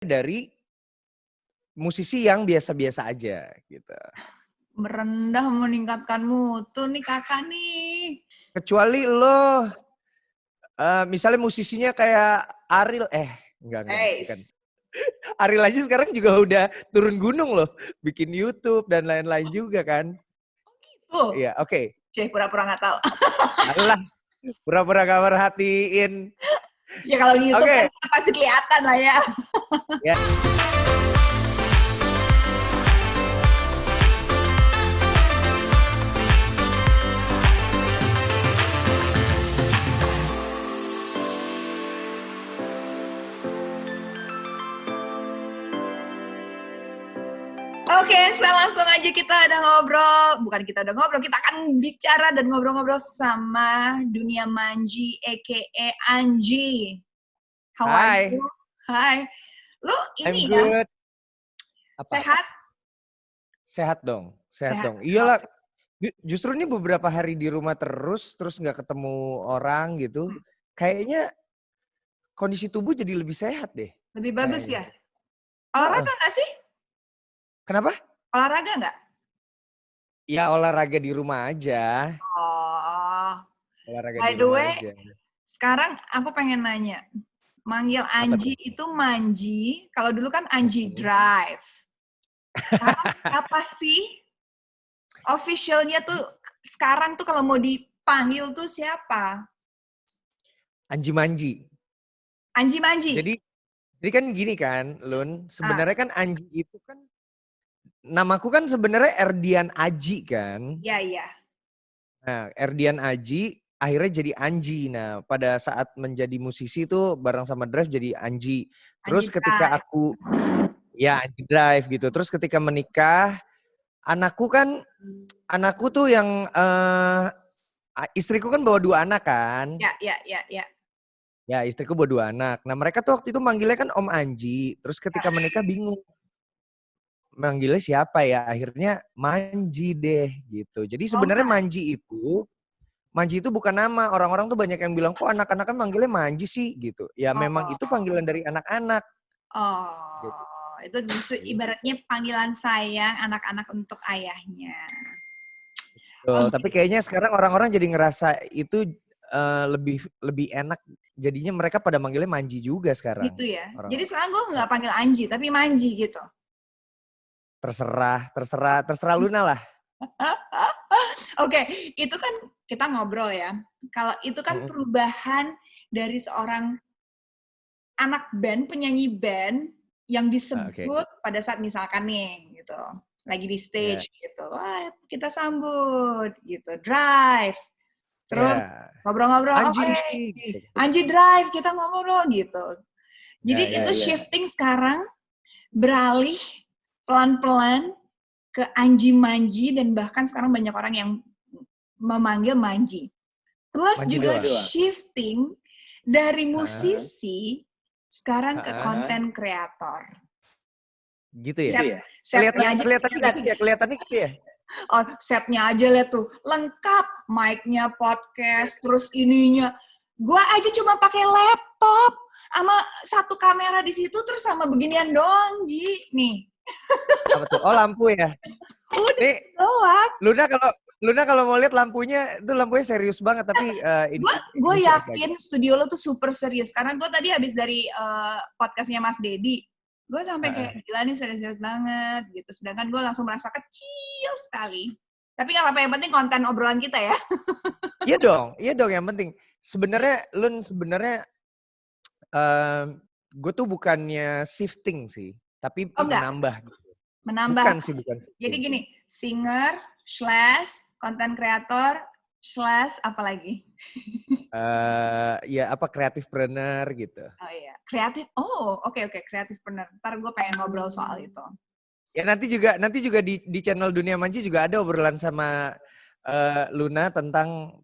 dari musisi yang biasa-biasa aja gitu. Merendah meningkatkan mutu nih kakak nih. Kecuali lo misalnya musisinya kayak Ariel, enggak bukan. Ariel aja sekarang juga udah turun gunung loh, bikin YouTube dan lain-lain juga kan. Tuh, Iya, oke. pura-pura nggak tahu. Alah, pura-pura gak merhatiin. Ya kalau di YouTube Oke. kan pasti kelihatan lah ya. Ya. Oke, langsung aja kita udah ngobrol. Bukan kita udah ngobrol, kita akan bicara dan ngobrol-ngobrol sama Dunia Manji, a.k.a. Anji. How are you? Hai. Lu ini I'm good. Apa? Sehat? Sehat dong. Iyalah, justru ini beberapa hari di rumah terus nggak ketemu orang gitu. Kayaknya kondisi tubuh jadi lebih sehat deh. Lebih bagus ya? Kayaknya. Olahraga nggak sih? Kenapa? Olahraga nggak? Ya olahraga di rumah aja. Oh. Olahraga By di the rumah way, aja. sekarang aku pengen nanya. Manggil Anji itu Manji, kalau dulu kan Anji Drive. Sekarang siapa sih? Officialnya tuh sekarang tuh kalau mau dipanggil tuh siapa? Anji Manji. Anji Manji. Jadi kan gini kan, Lun. Sebenarnya kan Anji itu kan namaku kan sebenarnya Erdian Aji kan. Iya. Nah, Erdian Aji akhirnya jadi Anji. Nah, pada saat menjadi musisi tuh bareng sama Drive jadi Anji. Terus Anji ketika Drive. aku Anji Drive gitu. Terus ketika menikah, anakku tuh yang istriku kan bawa 2 anak kan. Ya. Ya, istriku bawa 2 anak. Nah, mereka tuh waktu itu manggilnya kan Om Anji. Terus ketika menikah bingung. Manggilnya siapa ya? Akhirnya Manji deh gitu. Jadi sebenarnya Manji itu bukan nama. Orang-orang tuh banyak yang bilang, kok anak-anaknya manggilnya Manji sih gitu. Ya memang itu panggilan dari anak-anak. Jadi, Itu ibaratnya panggilan sayang anak-anak untuk ayahnya. tapi kayaknya sekarang orang-orang jadi ngerasa itu lebih enak. Jadinya mereka pada manggilnya Manji juga sekarang. Gitu ya. Orang-orang. Jadi sekarang gue nggak panggil Anji, tapi Manji gitu. Terserah Luna lah. Oke, itu kan kita ngobrol ya. Kalau itu kan perubahan dari seorang anak band, penyanyi band yang disebut pada saat misalkan nih gitu, lagi di stage gitu. Wah, kita sambut gitu, Drive. Terus ngobrol-ngobrol, Anji Drive, kita ngobrol gitu. Jadi itu shifting sekarang beralih pelan-pelan ke Anji Manji dan bahkan sekarang banyak orang yang memanggil Manji. Plus Manji juga shifting dari musisi sekarang ke konten kreator. Gitu ya? Kelihatannya gitu ya? Oh, setnya aja lihat tuh, lengkap, mic-nya podcast, terus ininya. Gua aja cuma pakai laptop sama satu kamera di situ terus sama beginian doang, Ji. Nih. Apa tuh? Oh, lampu ya. Udah doang. Luna kalau mau lihat lampunya serius banget tapi gue yakin studio lo tuh super serius karena gue tadi habis dari podcastnya Mas Dedi. Gue sampai kayak gila nih serius-serius banget gitu. Sedangkan gue langsung merasa kecil sekali. Tapi gak apa-apa, yang penting konten obrolan kita ya. Iya dong yang penting. Sebenarnya gue tuh bukannya shifting sih, tapi menambah. Menambah. Bukan shifting. Jadi gini, singer / content creator / apa lagi? Kreatifpreneur gitu. Oh iya, kreatif. Oh, oke, kreatifpreneur. Ntar gue pengen ngobrol soal itu. Ya nanti juga di channel Dunia Manji juga ada obrolan sama Luna tentang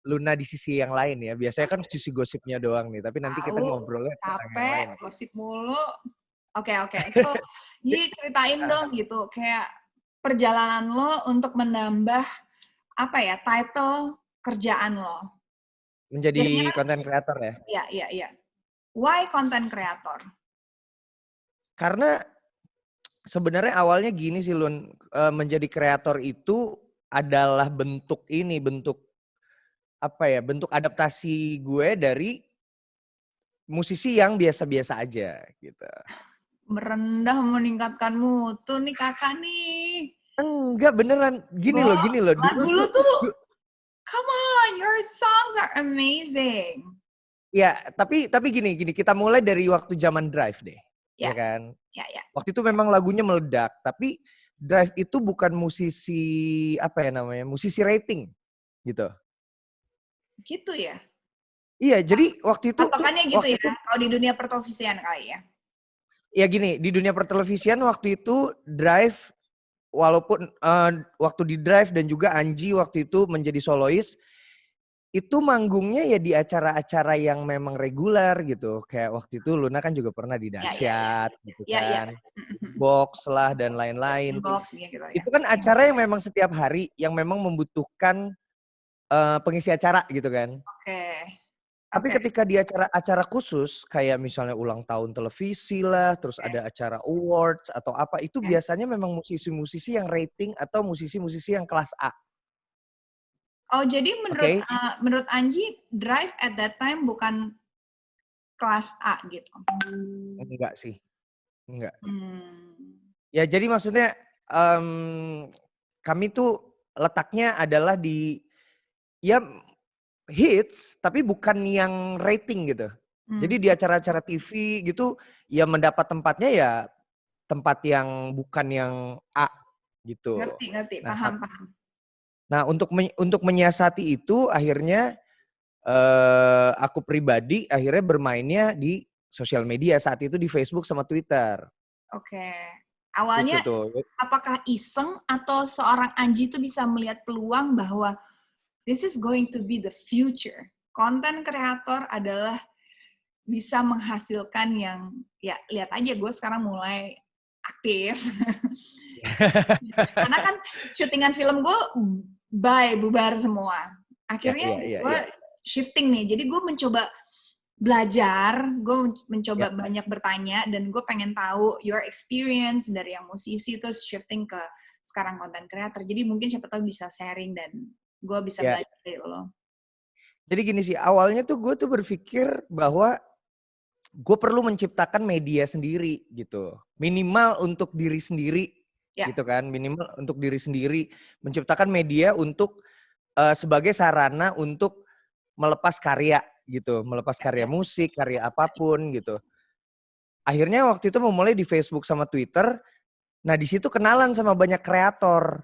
Luna di sisi yang lain ya. Biasanya kan sisi gosipnya doang nih, tapi nanti kita ngobrolnya tentang yang lain. Gosip mulu. Oke. So, Ji ceritain dong gitu, kayak perjalanan lo untuk menambah title kerjaan lo. Menjadi content creator ya? Iya. Why content creator? Karena sebenarnya awalnya gini sih Lun, menjadi kreator itu adalah bentuk bentuk adaptasi gue dari musisi yang biasa-biasa aja gitu. Merendah meningkatkan mutu nih kakak nih. Enggak beneran, gini loh. Lagu lu tuh, come on, your songs are amazing. Ya, tapi gini, kita mulai dari waktu zaman Drive deh, ya kan? Ya. Waktu itu memang lagunya meledak, tapi Drive itu bukan musisi musisi rating, gitu. Gitu ya? Iya, jadi waktu itu patokannya gitu ya, kalau di dunia pertelevisian kali ya? Ya gini, di dunia pertelevisian waktu itu Drive, walaupun waktu di Drive dan juga Anji waktu itu menjadi solois, itu manggungnya ya di acara-acara yang memang reguler gitu. Kayak waktu itu Luna kan juga pernah di Dahsyat gitu kan. Box lah dan lain-lain. Gitu, itu kan acara yang memang setiap hari, yang memang membutuhkan pengisi acara gitu kan. Tapi ketika di acara khusus, kayak misalnya ulang tahun televisi lah, terus ada acara awards atau apa, itu biasanya memang musisi-musisi yang rating atau musisi-musisi yang kelas A. Oh, jadi menurut Anji, Drive at that time bukan kelas A gitu? Enggak sih, enggak. Ya jadi maksudnya kami tuh letaknya adalah di ya hits, tapi bukan yang rating gitu. Jadi di acara-acara TV gitu, ya mendapat tempatnya ya tempat yang bukan yang A gitu. Ngerti, paham. Nah untuk menyiasati itu akhirnya aku pribadi akhirnya bermainnya di sosial media saat itu di Facebook sama Twitter. Awalnya gitu apakah iseng atau seorang Anji itu bisa melihat peluang bahwa this is going to be the future. Konten kreator adalah bisa menghasilkan yang, ya lihat aja gue sekarang mulai aktif. Karena kan syutingan film gue bubar semua. Akhirnya gue shifting nih, jadi gue mencoba belajar, gue mencoba banyak bertanya, dan gue pengen tahu your experience dari yang musisi terus shifting ke sekarang konten kreator. Jadi mungkin siapa tahu bisa sharing dan gue bisa belajar dari lo. Jadi gini sih, awalnya tuh gue tuh berpikir bahwa gue perlu menciptakan media sendiri gitu. Minimal untuk diri sendiri gitu kan. Minimal untuk diri sendiri. Menciptakan media untuk sebagai sarana untuk melepas karya gitu. Melepas karya musik, karya apapun gitu. Akhirnya waktu itu memulai di Facebook sama Twitter. Nah di situ kenalan sama banyak kreator.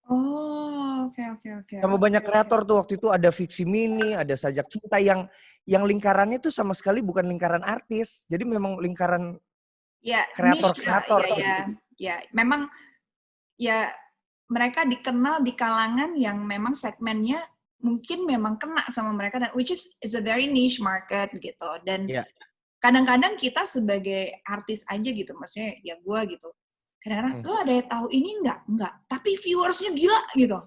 Oh, oke. Sama banyak kreator tuh waktu itu ada Fiksi Mini, ada Sajak Cinta yang lingkarannya tuh sama sekali bukan lingkaran artis. Jadi memang lingkaran kreator-kreator. Ya, memang ya mereka dikenal di kalangan yang memang segmennya mungkin memang kena sama mereka, dan which is a very niche market gitu. Dan kadang-kadang kita sebagai artis aja gitu, maksudnya ya gue gitu, kadang-kadang lo ada yang tahu ini enggak, tapi viewersnya gila gitu.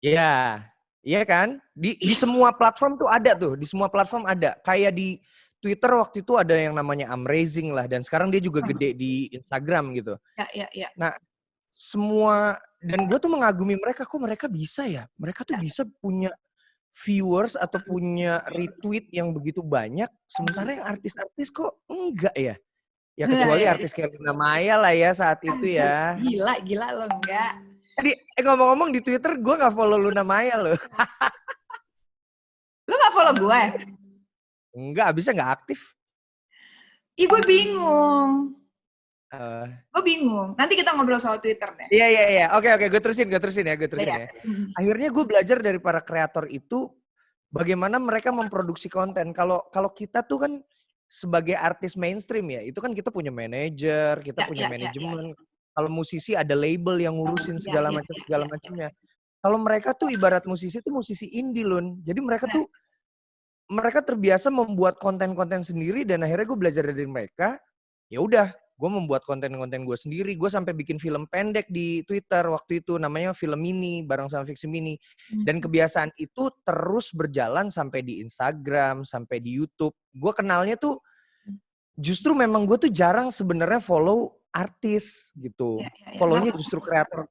Iya kan? Di semua platform tuh ada tuh, di semua platform ada. Kayak di Twitter waktu itu ada yang namanya Amazing lah, dan sekarang dia juga gede di Instagram gitu. Ya. Nah, semua, dan gue tuh mengagumi mereka, kok mereka bisa ya? Mereka tuh bisa punya viewers atau punya retweet yang begitu banyak, sementara yang artis-artis kok enggak ya? Ya kecuali artis kayak Luna Maya lah ya saat itu ya. Gila lo enggak. Ngomong-ngomong di Twitter gue gak follow Luna Maya loh. Lu gak follow gue? Enggak, abisnya gak aktif. Ih gue bingung. Gue bingung. Nanti kita ngobrol soal Twitter deh. Iya. Oke. Gue terusin ya. Akhirnya gue belajar dari para kreator itu bagaimana mereka memproduksi konten. Kalau kita tuh kan sebagai artis mainstream ya, itu kan kita punya manajer, kita punya manajemen. Kalau musisi ada label yang ngurusin segala macamnya. Kalau mereka tuh ibarat musisi tuh musisi indie Lun. Jadi mereka terbiasa membuat konten-konten sendiri, dan akhirnya gue belajar dari mereka. Ya udah, gue membuat konten-konten gue sendiri. Gue sampai bikin film pendek di Twitter waktu itu, namanya Film Mini bareng sama Fiksi Mini. Dan kebiasaan itu terus berjalan sampai di Instagram, sampai di YouTube. Gue kenalnya tuh justru memang gue tuh jarang sebenarnya follow artis gitu. Follow-nya justru kreator.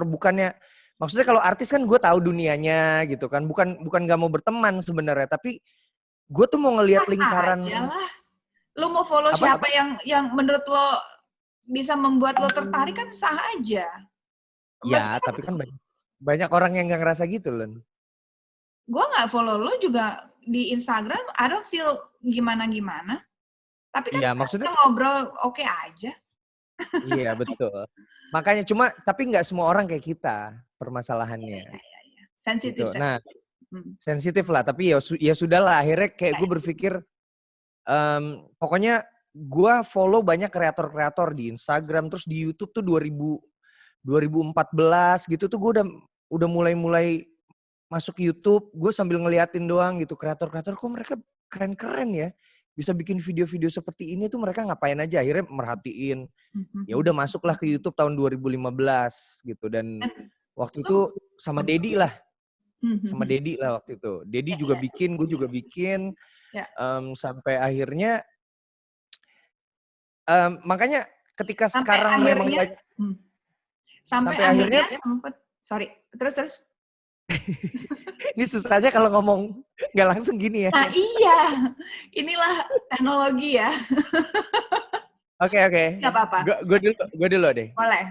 Bukannya, maksudnya kalau artis kan gue tahu dunianya gitu kan. Bukan gak mau berteman sebenarnya, tapi gue tuh mau ngelihat lingkaran. Ajalah. Lu mau follow siapa yang menurut lo bisa membuat lo tertarik kan sah aja. Ya, tapi kan banyak orang yang gak ngerasa gitu, Len. Gue gak follow lo juga di Instagram, I don't feel gimana-gimana. Tapi kan maksudnya ngobrol oke aja. Iya, betul. Makanya tapi nggak semua orang kayak kita permasalahannya. Iya. Sensitif. Gitu. Nah, sensitif lah. Tapi ya sudahlah. Akhirnya kayak gue berpikir, pokoknya gue follow banyak kreator-kreator di Instagram, terus di YouTube tuh 2014 gitu tuh gue udah mulai masuk YouTube. Gue sambil ngeliatin doang gitu, kreator-kreator kok mereka keren-keren ya. Bisa bikin video-video seperti ini tuh mereka ngapain aja. Akhirnya merhatiin. Ya udah masuklah ke YouTube tahun 2015 gitu, dan waktu itu sama Dedi lah. Sama Dedi lah waktu itu. Dedi juga bikin, gue juga bikin. Sampai akhirnya makanya ketika sekarang memang sampai akhirnya sempet, sorry, terus. Ini susahnya kalau ngomong nggak langsung gini ya. Nah iya, inilah teknologi ya. Oke. Gak apa-apa. Gue dulu deh. Boleh.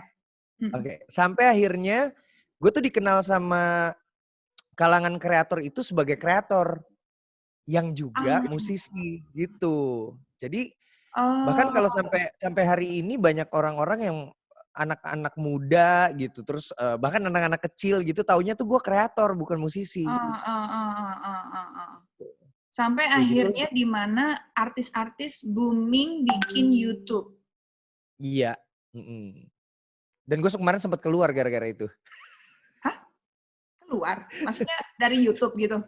Oke. Sampai akhirnya gue tuh dikenal sama kalangan kreator itu sebagai kreator yang juga musisi gitu. Jadi bahkan kalau sampai hari ini banyak orang-orang yang anak-anak muda gitu, terus bahkan anak-anak kecil gitu taunya tuh gue kreator bukan musisi. Sampai akhirnya di mana artis-artis booming bikin YouTube. Iya. Dan gue kemarin sempat keluar gara-gara itu. Hah? Keluar? Maksudnya dari YouTube gitu?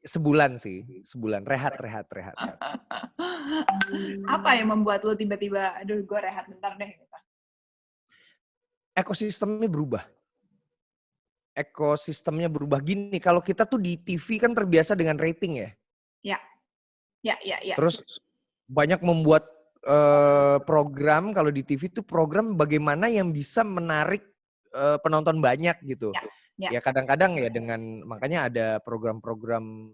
Sebulan sih, sebulan. Rehat. Apa yang membuat lo tiba-tiba, aduh gue rehat bentar deh gitu? Ekosistemnya berubah. Gini, kalau kita tuh di TV kan terbiasa dengan rating ya. Ya. Terus banyak membuat program, kalau di TV tuh program bagaimana yang bisa menarik penonton banyak gitu. Ya kadang-kadang ya makanya ada program-program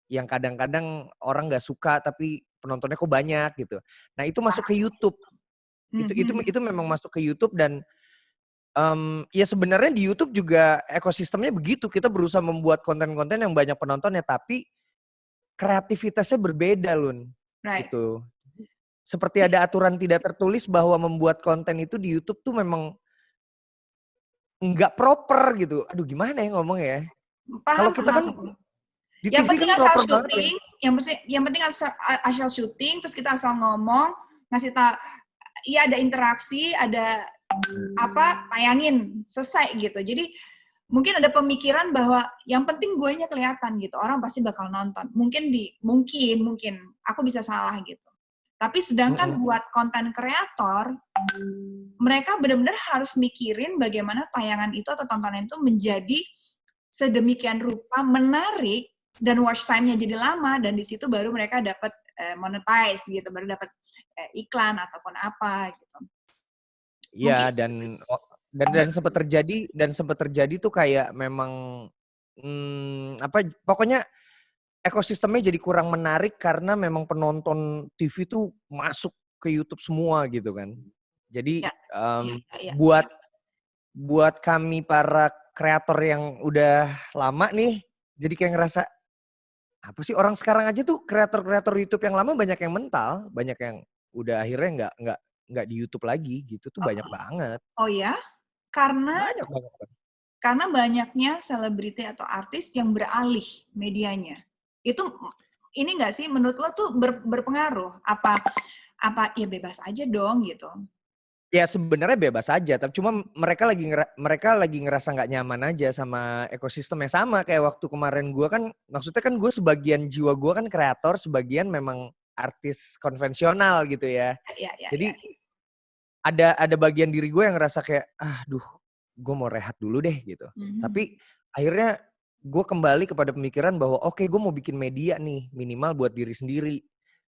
yang kadang-kadang orang nggak suka tapi penontonnya kok banyak gitu. Nah itu masuk ke YouTube. Itu memang masuk ke YouTube, dan ya sebenarnya di YouTube juga ekosistemnya begitu. Kita berusaha membuat konten-konten yang banyak penontonnya, tapi kreativitasnya berbeda, Lun. Gitu. Seperti ada aturan tidak tertulis bahwa membuat konten itu di YouTube tuh memang nggak proper gitu. Aduh gimana ya ngomongnya ya. Kalau kita kan di TV kan proper banget ya. Yang penting asal syuting, terus kita asal ngomong, ngasih tahu, ya ada interaksi, ada tayangin, selesai gitu. Jadi mungkin ada pemikiran bahwa yang penting guenya kelihatan gitu, orang pasti bakal nonton. Mungkin aku bisa salah gitu. Tapi sedangkan buat konten kreator, mereka benar-benar harus mikirin bagaimana tayangan itu atau tontonan itu menjadi sedemikian rupa menarik dan watch time-nya jadi lama, dan di situ baru mereka dapat monetize gitu, baru dapat iklan ataupun apa gitu. Iya, dan sempat terjadi tuh kayak memang pokoknya ekosistemnya jadi kurang menarik karena memang penonton TV tuh masuk ke YouTube semua gitu kan. Jadi buat kami para kreator yang udah lama nih, jadi kayak ngerasa apa sih, orang sekarang aja tuh kreator-kreator YouTube yang lama banyak yang mental, banyak yang udah akhirnya nggak di YouTube lagi gitu tuh banyak banget. Oh ya? Karena banyak banget. Karena banyaknya selebriti atau artis yang beralih medianya. Itu ini nggak sih menurut lo tuh berpengaruh? Apa ya bebas aja dong gitu? Ya sebenarnya bebas aja, tapi cuma mereka lagi ngerasa nggak nyaman aja sama ekosistem yang sama kayak waktu kemarin gue kan, maksudnya kan gue sebagian jiwa gue kan kreator, sebagian memang artis konvensional gitu ya. Jadi ada bagian diri gue yang ngerasa kayak, gue mau rehat dulu deh gitu. Tapi akhirnya gue kembali kepada pemikiran bahwa oke, gue mau bikin media nih, minimal buat diri sendiri.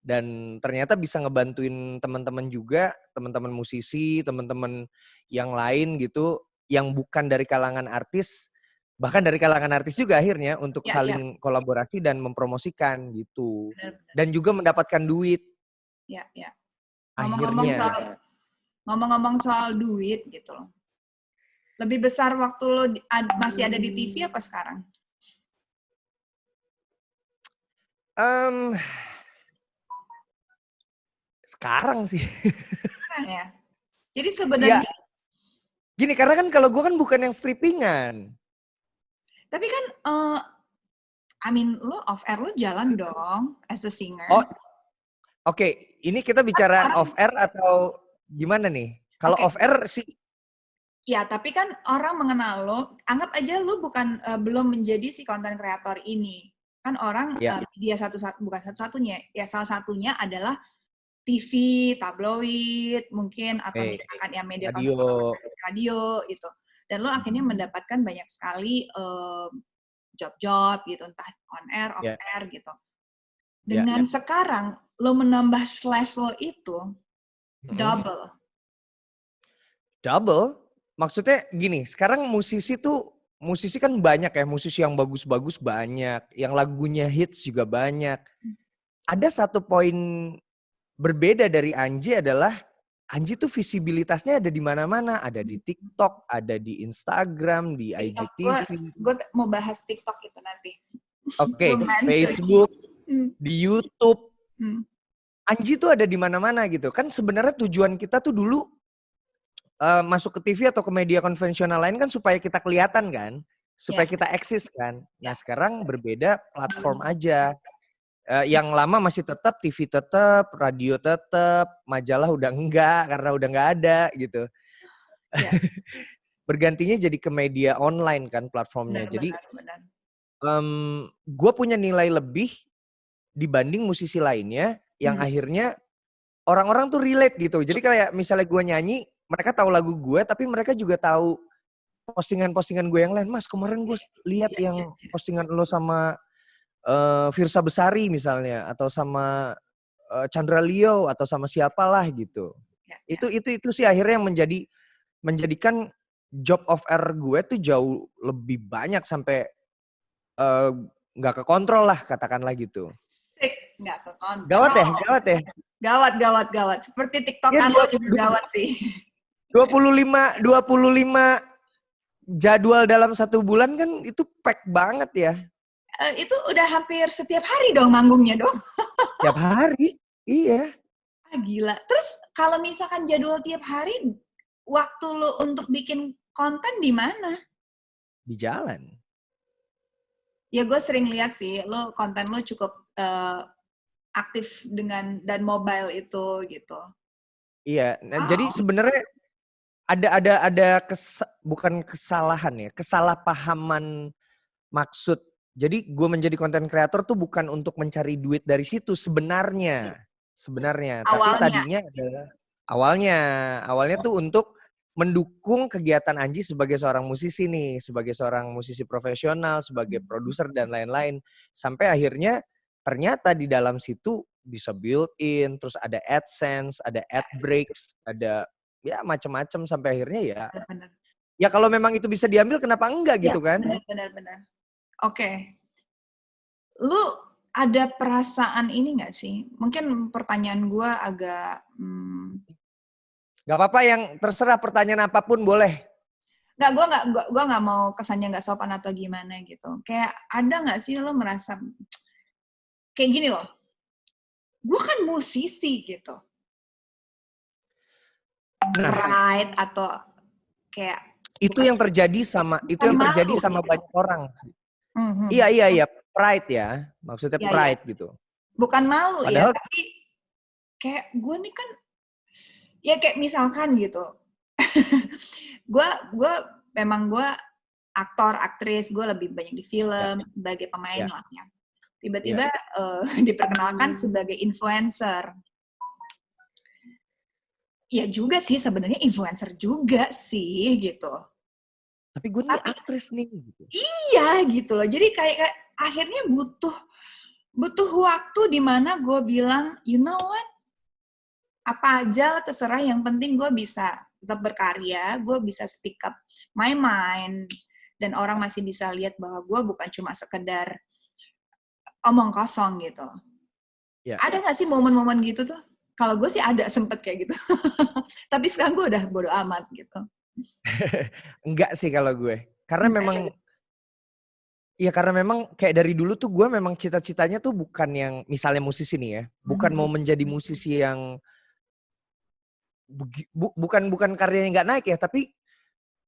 Dan ternyata bisa ngebantuin teman-teman juga, teman-teman musisi, teman-teman yang lain gitu, yang bukan dari kalangan artis, bahkan dari kalangan artis juga akhirnya untuk saling kolaborasi dan mempromosikan gitu. Benar. Dan juga mendapatkan duit. Ya. Akhirnya. Ngomong-ngomong soal duit gitu loh. Lebih besar waktu lo masih ada di TV apa sekarang? Sekarang sih. Ya. Jadi sebenarnya gini, karena kan kalau gue kan bukan yang strippingan. Tapi kan, lo off air lo jalan dong as a singer. Oh, oke. Ini kita bicara off air atau gimana nih? Kalau off air sih. Ya, tapi kan orang mengenal lo, anggap aja lo bukan belum menjadi si content creator ini. Kan orang dia bukan satu-satunya, ya salah satunya adalah TV, tabloid, mungkin atau misalkan ya media radio gitu. Dan lo akhirnya mendapatkan banyak sekali job-job gitu, entah on air, off air gitu. Dengan sekarang lo menambah slash lo itu double. Maksudnya gini, sekarang musisi kan banyak ya, musisi yang bagus-bagus banyak, yang lagunya hits juga banyak. Ada satu poin berbeda dari Anji adalah Anji tuh visibilitasnya ada di mana-mana, ada di TikTok, ada di Instagram, di IGTV. Gue mau bahas TikTok itu nanti. Oke, Facebook, di YouTube. Anji tuh ada di mana-mana gitu. Kan sebenarnya tujuan kita tuh dulu masuk ke TV atau ke media konvensional lain kan supaya kita kelihatan kan, supaya kita eksis kan. Nah sekarang berbeda platform aja. Yang lama masih tetap TV tetap, radio tetap, majalah udah enggak karena udah enggak ada gitu. Bergantinya jadi ke media online kan platformnya. Jadi gue punya nilai lebih dibanding musisi lainnya yang akhirnya orang-orang tuh relate gitu. Jadi kayak misalnya gue nyanyi, mereka tahu lagu gue, tapi mereka juga tahu postingan-postingan gue yang lain. Mas, kemarin gue lihat yang postingan lo sama Firsa Besari misalnya, atau sama Chandra Leo, atau sama siapalah gitu. Itu sih akhirnya yang menjadikan job of air gue tuh jauh lebih banyak sampai nggak kekontrol lah, katakanlah gitu. Nggak kekontrol. Gawat ya. Seperti TikTok kan lo juga gawat sih. 25 jadwal dalam 1 bulan kan itu pack banget ya. Itu udah hampir setiap hari dong manggungnya dong. Tiap hari, iya. Gila. Terus kalau misalkan jadwal tiap hari, waktu lo untuk bikin konten di mana? Di jalan. Ya gue sering lihat sih, konten lo cukup aktif dan mobile itu gitu. Iya, jadi sebenarnya ada bukan kesalahan ya, kesalahpahaman maksud. Jadi gue menjadi content creator tuh bukan untuk mencari duit dari situ sebenarnya. Tapi tadinya adalah awalnya tuh untuk mendukung kegiatan Anji sebagai seorang musisi nih, sebagai seorang musisi profesional, sebagai produser dan lain-lain. Sampai akhirnya ternyata di dalam situ bisa built-in, terus ada AdSense, ada ad breaks, ada ya macam-macam sampai akhirnya ya. Benar. Ya kalau memang itu bisa diambil kenapa enggak gitu kan? Benar. Oke. Lu ada perasaan ini nggak sih? Mungkin pertanyaan gue agak... Gak apa-apa, yang terserah, pertanyaan apapun boleh. Gue nggak mau kesannya nggak sopan atau gimana gitu. Kayak ada nggak sih lo merasa kayak gini loh? Gue kan musisi gitu. Pride atau kayak itu yang terjadi sama banyak orang. Iya, pride ya. Maksudnya pride gitu. Bukan malu. Padahal, ya, tapi kayak gue nih kan ya kayak misalkan gitu. gue aktor, aktris, gue lebih banyak di film sebagai pemain lah ya. Tiba-tiba diperkenalkan sebagai influencer. Ya juga sih sebenarnya influencer juga sih gitu. Tapi gue nih aktris nih. Gitu. Iya gitu loh. Jadi kayak akhirnya butuh butuh waktu di mana gue bilang, you know what, apa aja terserah, yang penting gue bisa tetap berkarya, gue bisa speak up my mind, dan orang masih bisa lihat bahwa gue bukan cuma sekedar omong kosong gitu. Ya. Ada gak sih momen-momen gitu tuh? Kalau gue sih ada, sempet kayak gitu. Tapi sekarang gue udah bodo amat gitu. Enggak sih kalau gue. Karena memang, ya. karena memang kayak dari dulu tuh gue memang cita-citanya tuh bukan yang, misalnya musisi nih ya, bukan mau menjadi musisi yang, bukan karyanya nggak naik ya, tapi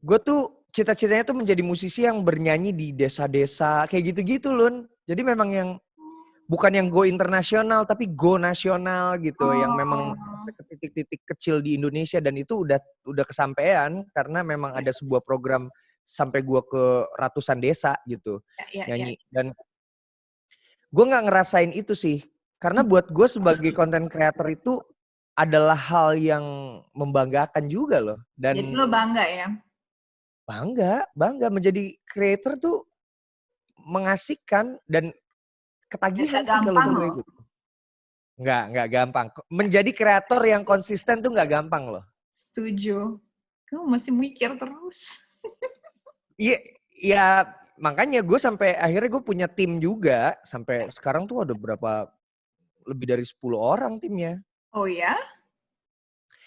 gue tuh cita-citanya tuh menjadi musisi yang bernyanyi di desa-desa, kayak gitu-gitu Lun. Jadi memang yang, bukan yang go internasional, tapi go nasional gitu, yang memang sampai ke titik-titik kecil di Indonesia, dan itu udah kesampaian karena memang ada sebuah program sampai gua ke ratusan desa gitu nyanyi. Dan gue nggak ngerasain itu sih, karena buat gue sebagai content creator itu adalah hal yang membanggakan juga loh. Dan jadi lo bangga ya? Bangga menjadi creator tuh mengasihkan dan ketagihan sih kalau gue gitu. Nggak gampang. Menjadi kreator yang konsisten tuh nggak gampang loh. Setuju. Kamu masih mikir terus. Iya, ya makanya gue sampai akhirnya gue punya tim juga. Sampai sekarang tuh ada lebih dari 10 orang timnya. Oh ya?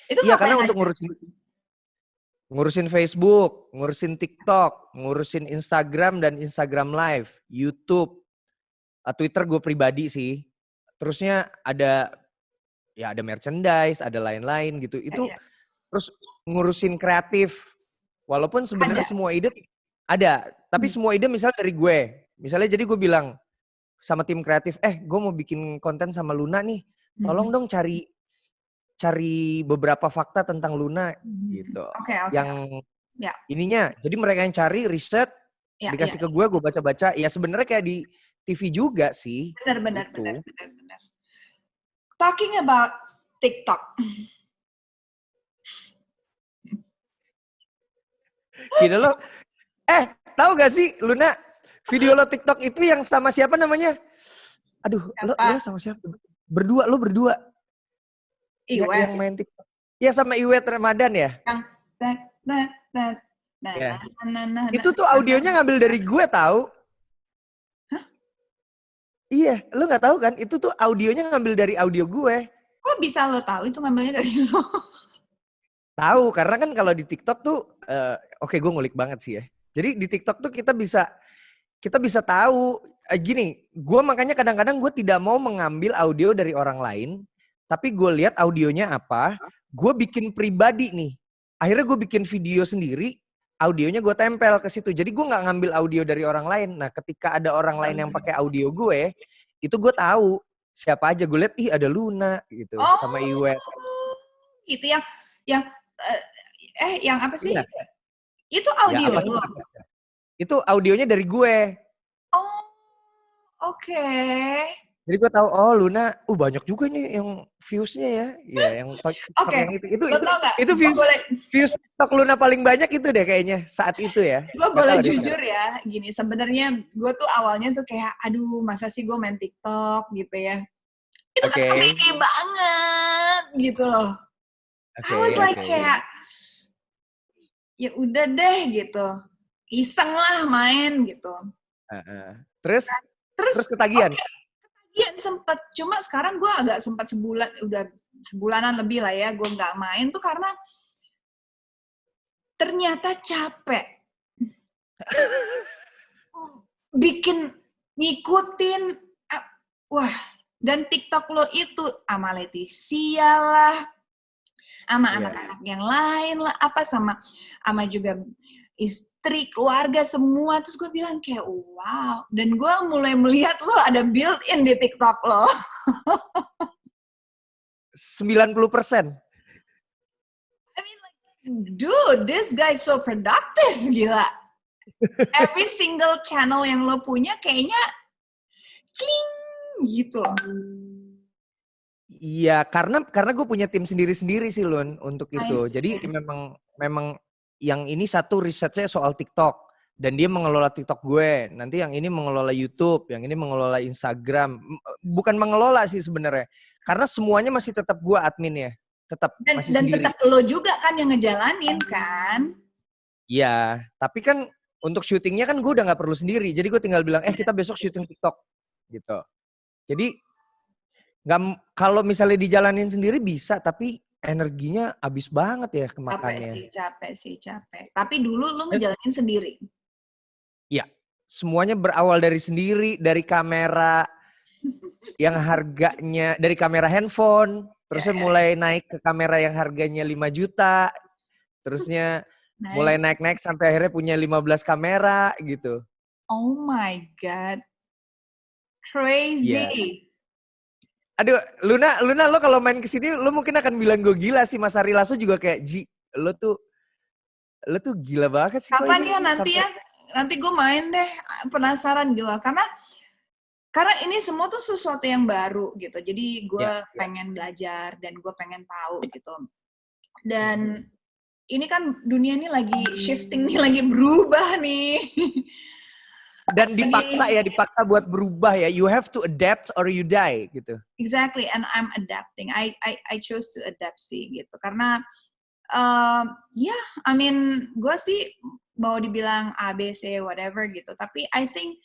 Itu iya, karena aja? untuk ngurusin Facebook, ngurusin TikTok, ngurusin Instagram dan Instagram Live, YouTube, Twitter gue pribadi sih. Terusnya ada merchandise, ada lain-lain gitu. Itu terus ngurusin kreatif. Walaupun sebenarnya semua ide ada, tapi semua ide misalnya dari gue. Misalnya jadi gue bilang sama tim kreatif, gue mau bikin konten sama Luna nih. Tolong dong cari beberapa fakta tentang Luna gitu. Yang ininya, jadi mereka yang cari riset, dikasih ke gue baca-baca. Ya sebenarnya kayak di TV juga sih. Benar. Talking about TikTok. Gitu lo. Tahu gak sih Luna, video lo TikTok itu yang sama siapa namanya? Aduh, lo sama siapa? Lo berdua. Iwet. Yang main TikTok. Ya sama Iwet Ramadan ya? Itu tuh audionya ngambil dari gue tahu. Hah? Iya, lo nggak tahu kan? Itu tuh audionya ngambil dari audio gue. Kok bisa lo tahu itu ngambilnya dari lo? Tahu, karena kan kalau di TikTok tuh, oke, gue ngulik banget sih ya. Jadi di TikTok tuh kita bisa tahu gini. Gue makanya kadang-kadang gue tidak mau mengambil audio dari orang lain, tapi gue lihat audionya apa, gue bikin pribadi nih. Akhirnya gue bikin video sendiri, audionya gue tempel ke situ. Jadi gue nggak ngambil audio dari orang lain. Nah, ketika ada orang lain yang pakai audio gue, itu gue tahu siapa aja. Gue lihat, ada Luna gitu, sama Iwet. Itu yang apa sih? Iya. Itu audio ya, lo? Itu audionya dari gue. Oh, oke. Jadi gue tahu, Luna, banyak juga nih yang views-nya ya. Iya, yang TikTok yang itu views TikTok Luna paling banyak itu deh kayaknya saat itu ya. Gue boleh jujur ya, gini, sebenarnya gue tuh awalnya tuh kayak, aduh masa sih gue main TikTok gitu ya. Itu kan creepy banget gitu loh. I was like kayak, ya udah deh gitu, iseng lah main gitu. Terus ketagihan? Iya sempet, cuma sekarang gue agak sempat udah sebulanan lebih lah ya, gue nggak main tuh karena ternyata capek. Bikin, ngikutin, wah, dan TikTok lo itu sama Leticia lah, sama anak-anak yang lain lah, sama juga istri, keluarga semua. Terus gue bilang kayak wow. Dan gue mulai melihat lo ada built-in di TikTok lo. 90%. I mean like, dude, this guy so productive, gila. Every single channel yang lo punya kayaknya cling gitu loh. Iya, karena gue punya tim sendiri-sendiri sih Lun untuk itu. Jadi memang yang ini satu risetnya soal TikTok. Dan dia mengelola TikTok gue. Nanti yang ini mengelola YouTube, yang ini mengelola Instagram. Bukan mengelola sih sebenarnya. Karena semuanya masih tetap gue admin ya. Tetap masih Dan sendiri. tetap lo juga kan yang ngejalanin kan? Iya, tapi kan untuk syutingnya kan gue udah nggak perlu sendiri. Jadi gue tinggal bilang, kita besok syuting TikTok. Gitu. Jadi kalau misalnya dijalanin sendiri bisa, tapi energinya habis banget ya kemakannya. Capek. Tapi dulu lo ngejalanin sendiri. Iya, semuanya berawal dari sendiri, dari kamera yang harganya, dari kamera handphone, terusnya mulai naik ke kamera yang harganya 5 juta, terusnya mulai naik-naik sampai akhirnya punya 15 kamera gitu. Oh my God. Crazy. Yeah. Aduh, Luna lo kalau main kesini, lo mungkin akan bilang gue gila sih. Mas Ari Lasso juga kayak, Ji, lo tuh gila banget sih. Kapan ya nanti ya? Nanti gue main deh, penasaran gue. Karena ini semua tuh sesuatu yang baru gitu. Jadi gue pengen belajar dan gue pengen tahu gitu. Dan ini kan dunia ini lagi shifting nih, lagi berubah nih. Dan dipaksa buat berubah ya. You have to adapt or you die gitu. Exactly, and I'm adapting. I chose to adapt sih gitu. Karena I mean, gue sih mau dibilang A, B, C, whatever gitu. Tapi I think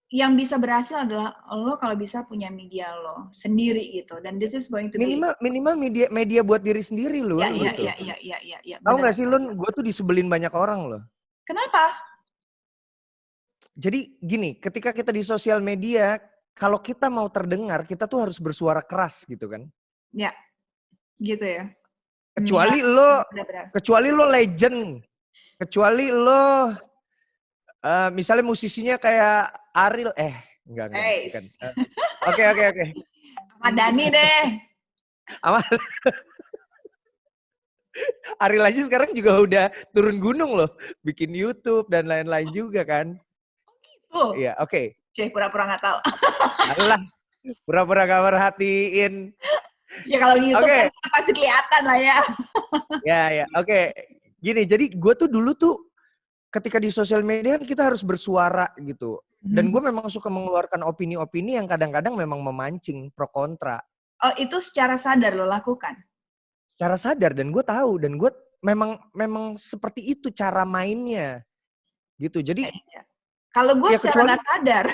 yang bisa berhasil adalah lo kalau bisa punya media lo sendiri gitu. Dan this is going to minimal media buat diri sendiri lo. Iya. Tahu nggak sih Lun, gue tuh disebelin banyak orang loh. Kenapa? Jadi gini, ketika kita di sosial media, kalau kita mau terdengar, kita tuh harus bersuara keras gitu kan. Ya, gitu ya. Kecuali lo legend. Kecuali lo misalnya musisinya kayak Ariel, enggak. Oke. Ahmad Dhani deh. Ariel aja sekarang juga udah turun gunung loh, bikin YouTube dan lain-lain juga kan. Iya, oke. Pura-pura nggak tahu. Alah, pura-pura gak merhatiin. Ya kalau di YouTube kan pasti kelihatan lah ya. Ya, oke. Gini, jadi gue tuh dulu tuh ketika di sosial media kita harus bersuara gitu. Dan gue memang suka mengeluarkan opini-opini yang kadang-kadang memang memancing pro kontra. Oh, itu secara sadar lo lakukan? Secara sadar, dan gue tahu, dan gue memang seperti itu cara mainnya. Gitu. Jadi kalau gue secara nggak sadar.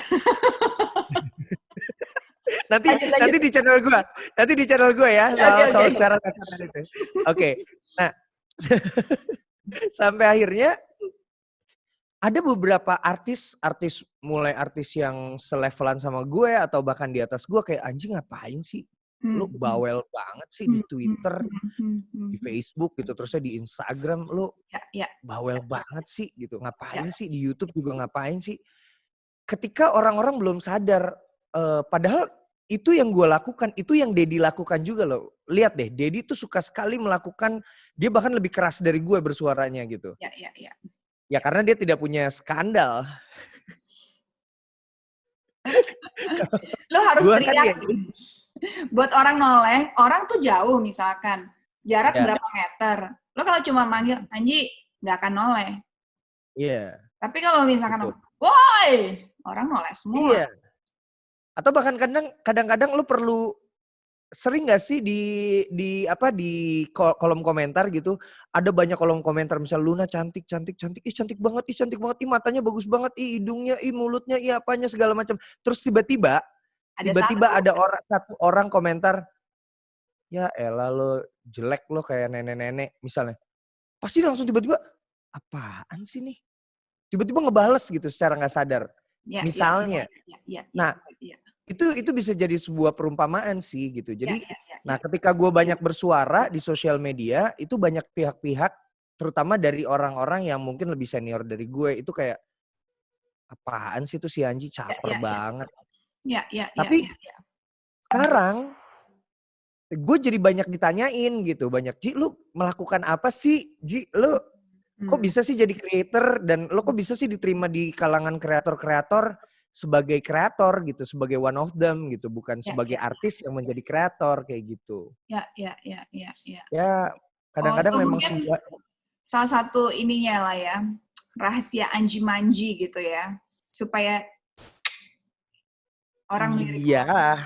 nanti di channel gue ya soal cara nggak sadar itu. Oke. Nah, sampai akhirnya ada beberapa artis mulai artis yang selevelan sama gue atau bahkan di atas gue kayak, anjing ngapain sih? Lu bawel banget sih di Twitter, di Facebook gitu, terusnya di Instagram lu bawel banget sih gitu. Ngapain sih di YouTube juga ngapain sih? Ketika orang-orang belum sadar, padahal itu yang gue lakukan, itu yang Dedi lakukan juga loh. Lihat deh, Dedi tuh suka sekali melakukan, dia bahkan lebih keras dari gue bersuaranya gitu. Ya karena dia tidak punya skandal. Lo harus teriak. Buat orang noleh, orang tuh jauh misalkan. Jarak berapa meter. Lo kalau cuma manggil, Anji, nggak akan noleh. Iya. Tapi kalau misalkan, woi, orang noleh semua. Iya. Atau bahkan kadang-kadang lo perlu, sering gak sih di kolom komentar gitu, ada banyak kolom komentar misal Luna cantik banget, ih matanya bagus banget, ih hidungnya, ih mulutnya, ih apanya segala macam. Terus tiba-tiba ada satu orang komentar, ya elah lo jelek lo kayak nenek-nenek misalnya. Pasti langsung tiba-tiba, apaan sih nih? Tiba-tiba ngebales gitu secara gak sadar. Misalnya. Nah, itu bisa jadi sebuah perumpamaan sih gitu. Jadi, nah ketika gue banyak bersuara di sosial media, itu banyak pihak-pihak, terutama dari orang-orang yang mungkin lebih senior dari gue, itu kayak, apaan sih tuh si Anji caper banget. Tapi sekarang, gue jadi banyak ditanyain gitu. Banyak, Ji lu melakukan apa sih? Ji lu kok bisa sih jadi creator? Dan lu kok bisa sih diterima di kalangan kreator-kreator sebagai kreator gitu, sebagai one of them gitu, bukan sebagai artis yang menjadi kreator kayak gitu. Ya, kadang-kadang memang salah satu ininya lah ya, rahasia Anji Manji gitu ya, supaya orang mirip. Iya.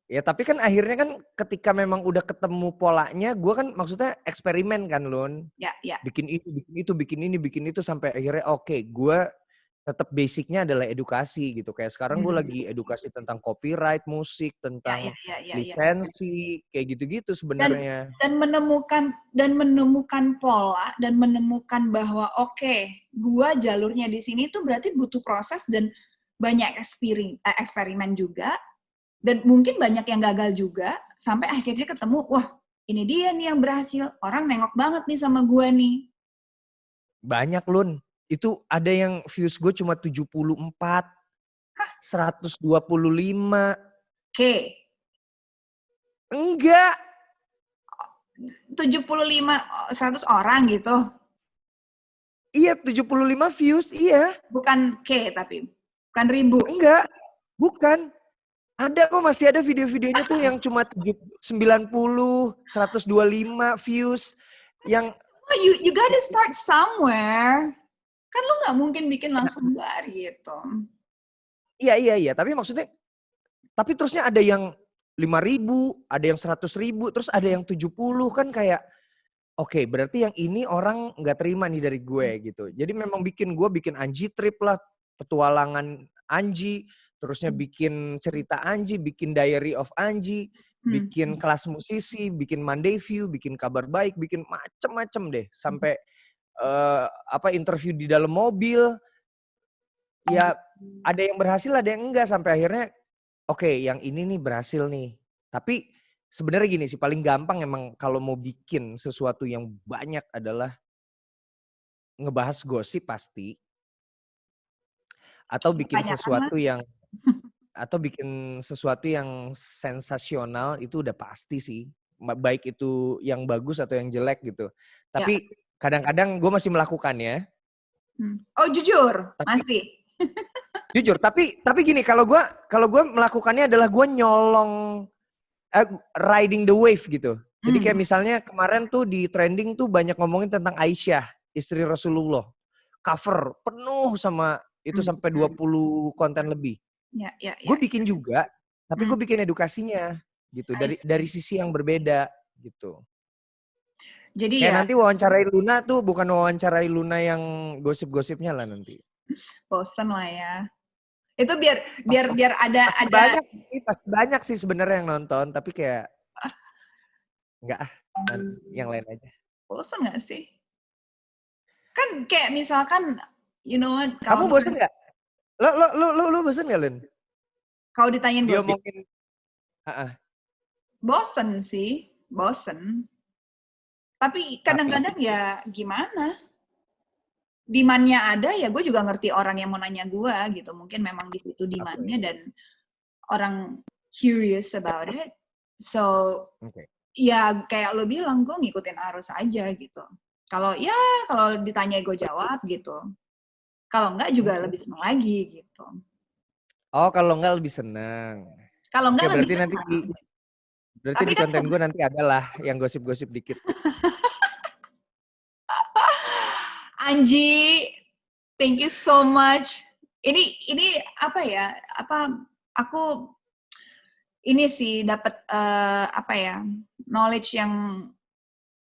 Ya tapi kan akhirnya kan ketika memang udah ketemu polanya, gue kan maksudnya eksperimen kan Lun. Ya. Bikin itu, bikin itu sampai akhirnya oke, gue tetap basicnya adalah edukasi gitu. Kayak sekarang gue lagi edukasi tentang copyright musik, tentang Ya. lisensi, kayak gitu-gitu sebenarnya. Dan menemukan pola dan menemukan bahwa oke, gue jalurnya di sini tuh berarti butuh proses dan banyak eksperimen juga. Dan mungkin banyak yang gagal juga, sampai akhirnya ketemu, wah ini dia nih yang berhasil, orang nengok banget nih sama gue nih. Banyak Lun, itu ada yang views gue cuma 74, 125. Oke. Enggak. 75, 100 orang gitu? Iya 75 views, iya. Bukan K tapi, bukan ribu? Enggak, bukan. Ada kok, masih ada video-videonya tuh yang cuma 90, 125 views. Yang you gotta start somewhere. Kan lu gak mungkin bikin langsung bar gitu. Iya. Tapi maksudnya, tapi terusnya ada yang 5.000, ada yang 100.000, terus ada yang 70 kan kayak, oke, berarti yang ini orang nggak terima nih dari gue gitu. Jadi memang bikin Anji trip lah, petualangan Anji. Terusnya bikin cerita Anji, bikin diary of Anji, bikin kelas musisi, bikin Monday View, bikin kabar baik, bikin macem-macem deh. Sampai interview di dalam mobil. Ya ada yang berhasil, ada yang enggak. Sampai akhirnya, oke, yang ini nih berhasil nih. Tapi sebenarnya gini sih, paling gampang emang kalau mau bikin sesuatu yang banyak adalah ngebahas gosip pasti. Atau bikin sesuatu yang sensasional, itu udah pasti sih. Baik itu yang bagus atau yang jelek gitu. Tapi kadang-kadang gue masih melakukannya. Oh jujur, masih? Jujur, tapi gini, kalau gue melakukannya adalah gue nyolong, riding the wave gitu. Jadi kayak misalnya kemarin tuh di trending tuh banyak ngomongin tentang Aisyah, istri Rasulullah. Cover penuh sama itu sampai 20 konten lebih. Gue bikin juga, tapi gue bikin edukasinya gitu dari sisi yang berbeda gitu. Jadi kayak nanti wawancarai Luna tuh bukan wawancarai Luna yang gosip-gosipnya lah nanti. Bosen lah ya. Itu biar ada banyak sih sebenarnya yang nonton, tapi kayak enggak yang lain aja. Bosen nggak sih? Kan kayak misalkan, you know what? Kamu bosen nggak? Lo bosen nggak, Lun? Kalau ditanyain gosip? Bosen sih, bosen. Tapi kadang-kadang ya gimana? Demand-nya ada ya, gue juga ngerti orang yang mau nanya gue gitu. Mungkin memang di situ demand-nya dan orang curious about it. So, ya kayak lo bilang, gue ngikutin arus aja gitu. Kalau ditanya gue jawab gitu. Kalau enggak juga lebih seneng lagi gitu. Oh, kalau enggak lebih seneng. Kalau enggak lebih seneng. Berarti di konten gue nanti adalah yang gosip-gosip dikit. Anji, thank you so much. Ini apa ya? Aku ini sih dapat knowledge yang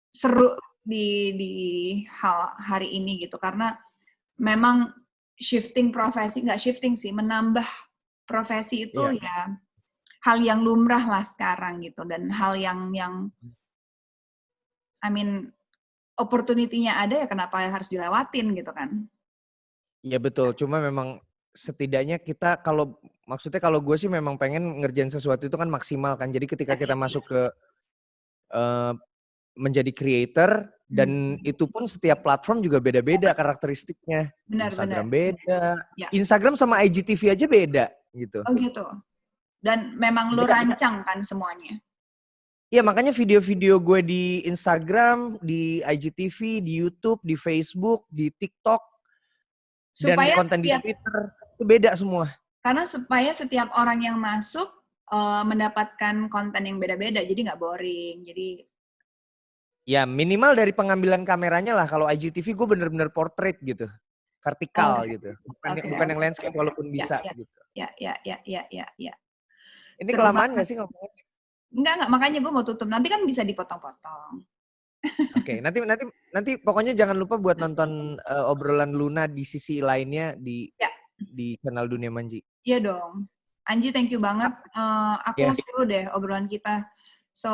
seru di hal hari ini gitu, karena memang menambah profesi itu ya hal yang lumrah lah sekarang gitu, dan hal yang opportunity-nya ada ya kenapa harus dilewatin gitu kan. Iya betul, cuma memang setidaknya kita kalau gue sih memang pengen ngerjain sesuatu itu kan maksimal kan. Jadi ketika kita masuk ke menjadi creator, dan itu pun setiap platform juga beda-beda karakteristiknya. Instagram beda, Instagram sama IGTV aja beda gitu. Oh gitu. Dan memang lu rancang kan semuanya. Iya, makanya video-video gue di Instagram, di IGTV, di YouTube, di Facebook, di TikTok, dan konten di Twitter itu beda semua. Karena supaya setiap orang yang masuk mendapatkan konten yang beda-beda, jadi nggak boring. Jadi ya minimal dari pengambilan kameranya lah. Kalau IGTV gue bener-bener portrait gitu. vertikal gitu. Bukan yang landscape walaupun bisa gitu. Ya. Ini kelamaan nggak sih ngomongnya? Enggak, makanya gue mau tutup. Nanti kan bisa dipotong-potong. Oke, nanti pokoknya jangan lupa buat nonton obrolan Luna di sisi lainnya di Kanal Dunia Manji. Iya dong. Anji, thank you banget. Aku seru deh obrolan kita. So,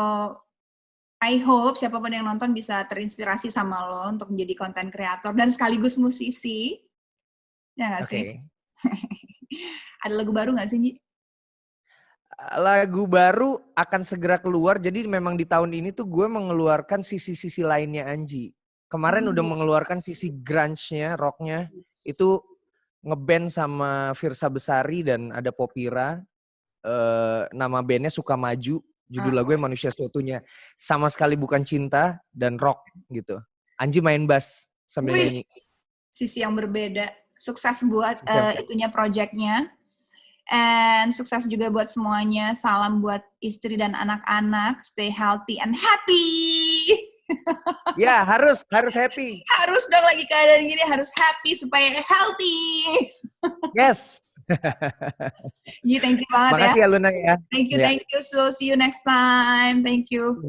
I hope siapapun yang nonton bisa terinspirasi sama lo untuk menjadi konten kreator dan sekaligus musisi. Ya nggak sih? Ada lagu baru nggak sih, Nji? Lagu baru akan segera keluar. Jadi memang di tahun ini tuh gue mengeluarkan sisi-sisi lainnya Anji. Kemarin udah mengeluarkan sisi grunge-nya, rock-nya. Itu ngeband sama Virsa Besari dan ada Popira. Nama bandnya Suka Maju. Judul lagunya Manusia Seutuhnya. Sama sekali bukan cinta dan rock gitu. Anji main bass sambil nyanyi. Sisi yang berbeda. Sukses buat itunya project-nya. And sukses juga buat semuanya. Salam buat istri dan anak-anak. Stay healthy and happy. Ya, harus happy. Harus dong, lagi keadaan gini harus happy supaya healthy. Yes. Thank you banget. Makasih ya Luna ya. Thank you. So see you next time. Thank you.